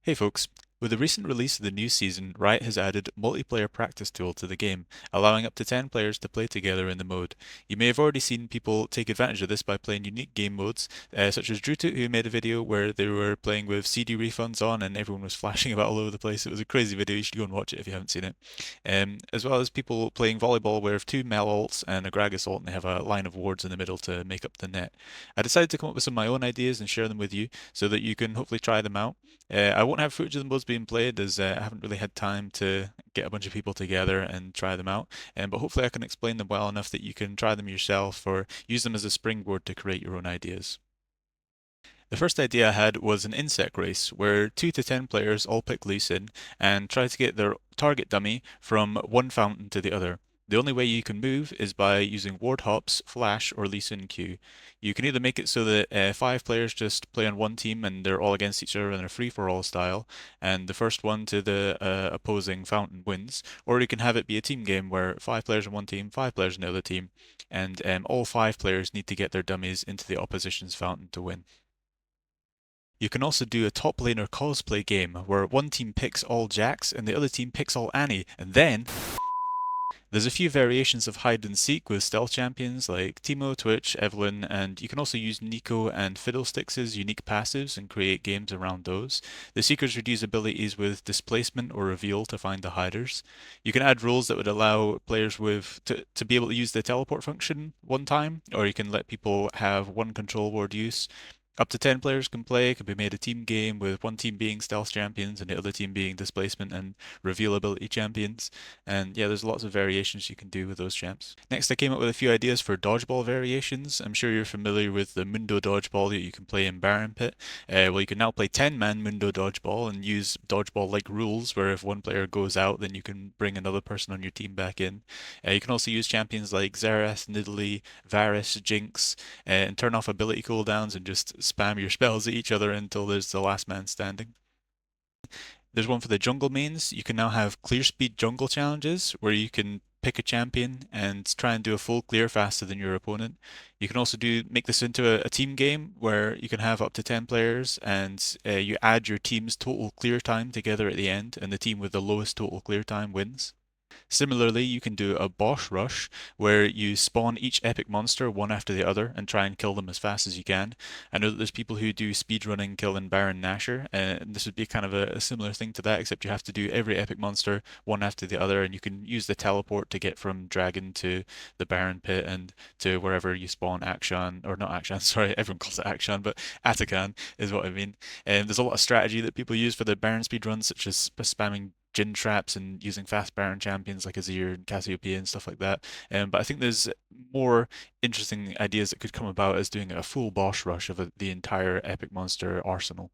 Hey folks, with the recent release of the new season, Riot has added multiplayer practice tool to the game, allowing up to 10 players to play together in the mode. You may have already seen people take advantage of this by playing unique game modes, such as Drutut, who made a video where they were playing with CD refunds on and everyone was flashing about all over the place. It was a crazy video, you should go and watch it if you haven't seen it. As well as people playing volleyball where have two Mel ults and a Gragas ult and they have a line of wards in the middle to make up the net. I decided to come up with some of my own ideas and share them with you so that you can hopefully try them out. I won't have footage of them both being played as I haven't really had time to get a bunch of people together and try them out. But hopefully I can explain them well enough that you can try them yourself or use them as a springboard to create your own ideas. The first idea I had was an insect race, where 2 to 10 players all pick Lee Sin and try to get their target dummy from one fountain to the other. The only way you can move is by using ward hops, flash, or Lee Sin Q. You can either make it so that 5 players just play on one team and they're all against each other in a free-for-all style, and the first one to the opposing fountain wins, or you can have it be a team game where 5 players on one team, 5 players on the other team, and all 5 players need to get their dummies into the opposition's fountain to win. You can also do a top laner cosplay game where one team picks all Jacks and the other team picks all Annie, and then there's a few variations of hide and seek with stealth champions like Teemo, Twitch, Evelynn, and you can also use Nico and Fiddlesticks' unique passives and create games around those. The Seekers would use abilities with displacement or reveal to find the hiders. You can add rules that would allow players to be able to use the teleport function one time, or you can let people have one control ward use. Up to 10 players can play. It can be made a team game with one team being stealth champions and the other team being displacement and reveal ability champions. And yeah, there's lots of variations you can do with those champs. Next, I came up with a few ideas for dodgeball variations. I'm sure you're familiar with the Mundo dodgeball that you can play in Baron Pit. Well, you can now play 10-man Mundo dodgeball and use dodgeball-like rules where if one player goes out, then you can bring another person on your team back in. You can also use champions like Xerath, Nidalee, Varus, Jinx, and turn off ability cooldowns and just spam your spells at each other until there's the last man standing. There's one for the jungle mains. You can now have clear speed jungle challenges where you can pick a champion and try and do a full clear faster than your opponent. You can also make this into a team game where you can have up to 10 players and you add your team's total clear time together at the end, and the team with the lowest total clear time wins. Similarly, you can do a boss rush where you spawn each epic monster one after the other and try and kill them as fast as you can. I know that there's people who do speedrunning killing Baron Nashor, and this would be kind of a similar thing to that, except you have to do every epic monster one after the other, and you can use the teleport to get from Dragon to the Baron Pit and to wherever you spawn Akshan, or not Akshan, sorry, everyone calls it Akshan, but Atakan is what I mean. And there's a lot of strategy that people use for the Baron speedruns, such as spamming Jin traps and using fast Baron champions like Azir and Cassiopeia and stuff like that. But I think there's more interesting ideas that could come about as doing a full boss rush of the entire epic monster arsenal.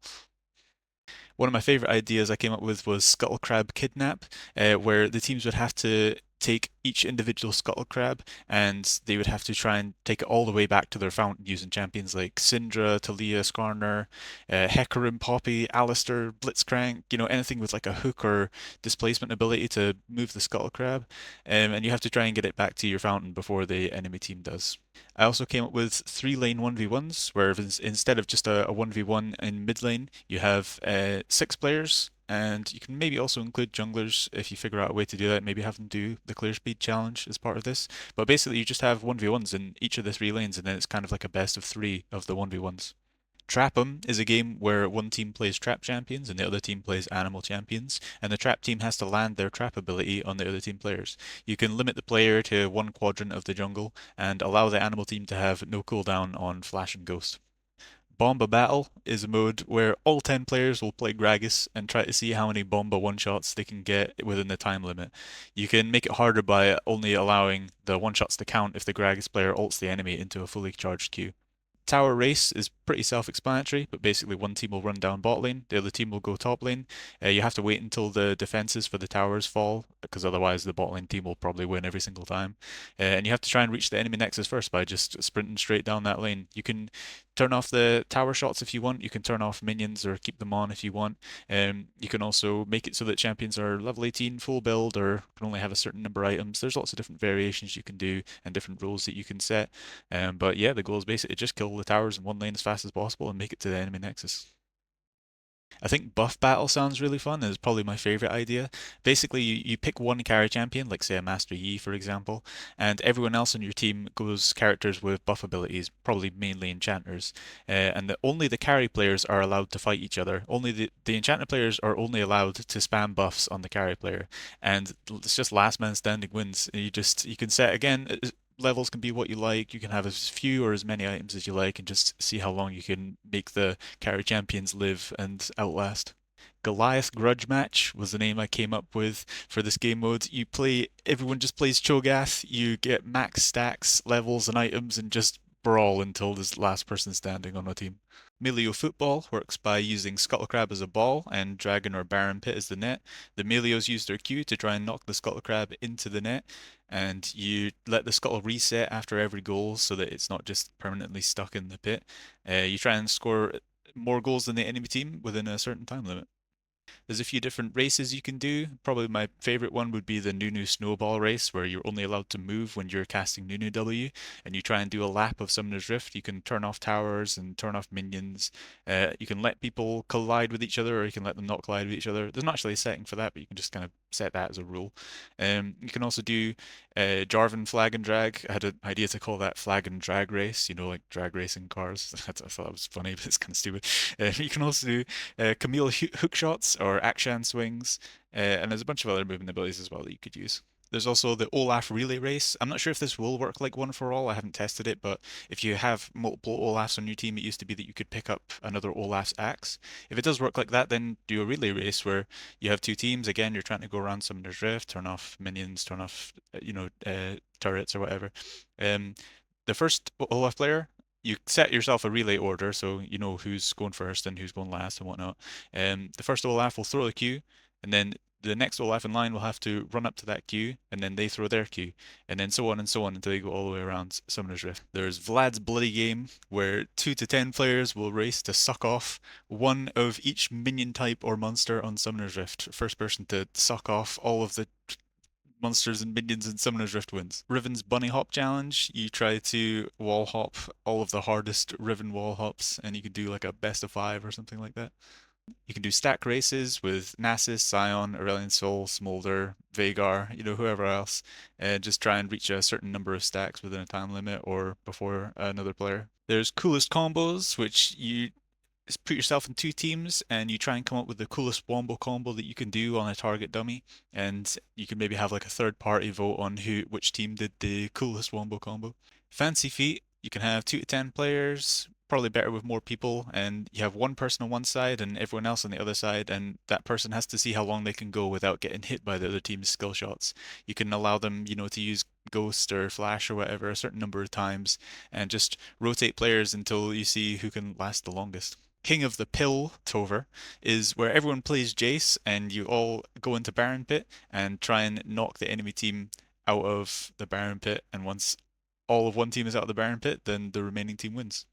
One of my favorite ideas I came up with was Scuttle Crab Kidnap, where the teams would have to take each individual Scuttle Crab and they would have to try and take it all the way back to their fountain using champions like Syndra, Taliyah, Skarner, Hecarim, Poppy, Alistar, Blitzcrank, anything with like a hook or displacement ability to move the Scuttle Crab. And you have to try and get it back to your fountain before the enemy team does. I also came up with 3 lane 1v1s, where instead of just a 1v1 in mid lane, you have 6 players, and you can maybe also include junglers if you figure out a way to do that. Maybe have them do the clear speed challenge as part of this. But basically, you just have 1v1s in each of the 3 lanes, and then it's kind of like a best of 3 of the 1v1s. Trap 'em is a game where one team plays trap champions and the other team plays animal champions, and the trap team has to land their trap ability on the other team players. You can limit the player to one quadrant of the jungle and allow the animal team to have no cooldown on Flash and Ghost. Bomba Battle is a mode where all 10 players will play Gragas and try to see how many Bomba one-shots they can get within the time limit. You can make it harder by only allowing the one-shots to count if the Gragas player ults the enemy into a fully charged queue. Tower race is pretty self-explanatory, but basically one team will run down bot lane, the other team will go top lane. You have to wait until the defenses for the towers fall, because otherwise the bot lane team will probably win every single time. And you have to try and reach the enemy nexus first by just sprinting straight down that lane. You can turn off the tower shots if you want. You can turn off minions or keep them on if you want. You can also make it so that champions are level 18 full build or can only have a certain number of items. There's lots of different variations you can do and different rules that you can set. But yeah, the goal is basically just kill the towers in one lane as fast as possible and make it to the enemy nexus. I think buff battle sounds really fun. It's probably my favorite idea. Basically, you pick one carry champion, like say a Master Yi, for example, and everyone else on your team goes characters with buff abilities, probably mainly enchanters. And only the carry players are allowed to fight each other. Only the enchanter players are only allowed to spam buffs on the carry player, and it's just last man standing wins. You can set again. Levels can be what you like. You can have as few or as many items as you like, and just see how long you can make the carry champions live and outlast. Goliath Grudge Match was the name I came up with for this game mode. Everyone just plays Cho'Gath, you get max stacks, levels, and items, and just brawl until there's the last person standing on a team. Melio football works by using Scuttle Crab as a ball and Dragon or Baron Pit as the net. The Melios use their Q to try and knock the Scuttle Crab into the net, and you let the Scuttle reset after every goal so that it's not just permanently stuck in the pit. You try and score more goals than the enemy team within a certain time limit. There's a few different races you can do. Probably my favorite one would be the Nunu Snowball race, where you're only allowed to move when you're casting Nunu W, and you try and do a lap of Summoner's Rift. You can turn off towers and turn off minions. You can let people collide with each other, or you can let them not collide with each other. There's not actually a setting for that, but you can just kind of set that as a rule. You can also do Jarvan Flag and Drag. I had an idea to call that Flag and Drag race, like drag racing cars. I thought that was funny, but it's kind of stupid. You can also do Camille hook shots or action swings, and there's a bunch of other movement abilities as well that you could use. There's also the Olaf relay race. I'm not sure if this will work like one for all. I haven't tested it, but if you have multiple Olafs on your team, it used to be that you could pick up another Olaf's axe. If it does work like that, then do a relay race where you have two teams. Again, you're trying to go around Summoner's Rift, turn off minions, turn off turrets or whatever. Um, the first Olaf player, you set yourself a relay order so you know who's going first and who's going last and whatnot. The first Olaf will throw the Q, and then the next Olaf in line will have to run up to that Q, and then they throw their Q, and then so on until you go all the way around Summoner's Rift. There's Vlad's Bloody Game, where 2 to 10 players will race to suck off one of each minion type or monster on Summoner's Rift. First person to suck off all of the monsters and minions in Summoner's Rift wins. Riven's Bunny Hop Challenge, you try to wall hop all of the hardest Riven wall hops, and you can do like a best of 5 or something like that. You can do stack races with Nasus, Scion, Aurelion Sol, Smolder, Vagar, whoever else, and just try and reach a certain number of stacks within a time limit or before another player. There's coolest combos, which you put yourself in two teams and you try and come up with the coolest wombo combo that you can do on a target dummy, and you can maybe have like a third party vote on which team did the coolest wombo combo. Fancy feat, you can have 2 to 10 players, probably better with more people, and you have one person on one side and everyone else on the other side, and that person has to see how long they can go without getting hit by the other team's skill shots. You can allow them, to use Ghost or Flash or whatever a certain number of times, and just rotate players until you see who can last the longest. King of the Pill Tover is where everyone plays Jace and you all go into Baron Pit and try and knock the enemy team out of the Baron Pit. And once all of one team is out of the Baron Pit, then the remaining team wins.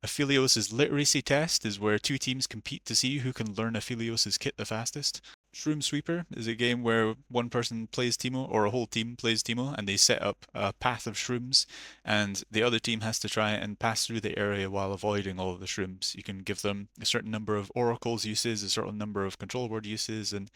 Aphelios' Literacy Test is where two teams compete to see who can learn Aphelios' kit the fastest. Shroom Sweeper is a game where one person plays Teemo or a whole team plays Teemo and they set up a path of shrooms, and the other team has to try and pass through the area while avoiding all of the shrooms. You can give them a certain number of oracles uses, a certain number of control word uses, and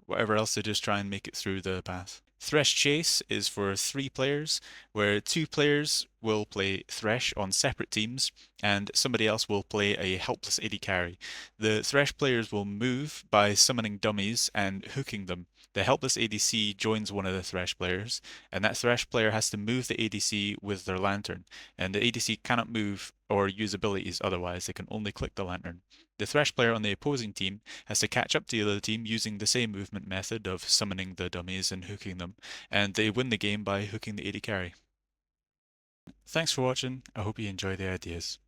whatever else, they just try and make it through the path. Thrash Chase is for 3 players, where 2 players will play Thresh on separate teams, and somebody else will play a helpless AD carry. The Thresh players will move by summoning dummies and hooking them. The helpless ADC joins one of the Thresh players, and that Thresh player has to move the ADC with their lantern, and the ADC cannot move or use abilities otherwise, they can only click the lantern. The Thresh player on the opposing team has to catch up to the other team using the same movement method of summoning the dummies and hooking them, and they win the game by hooking the AD carry. Thanks for watching, I hope you enjoy the ideas.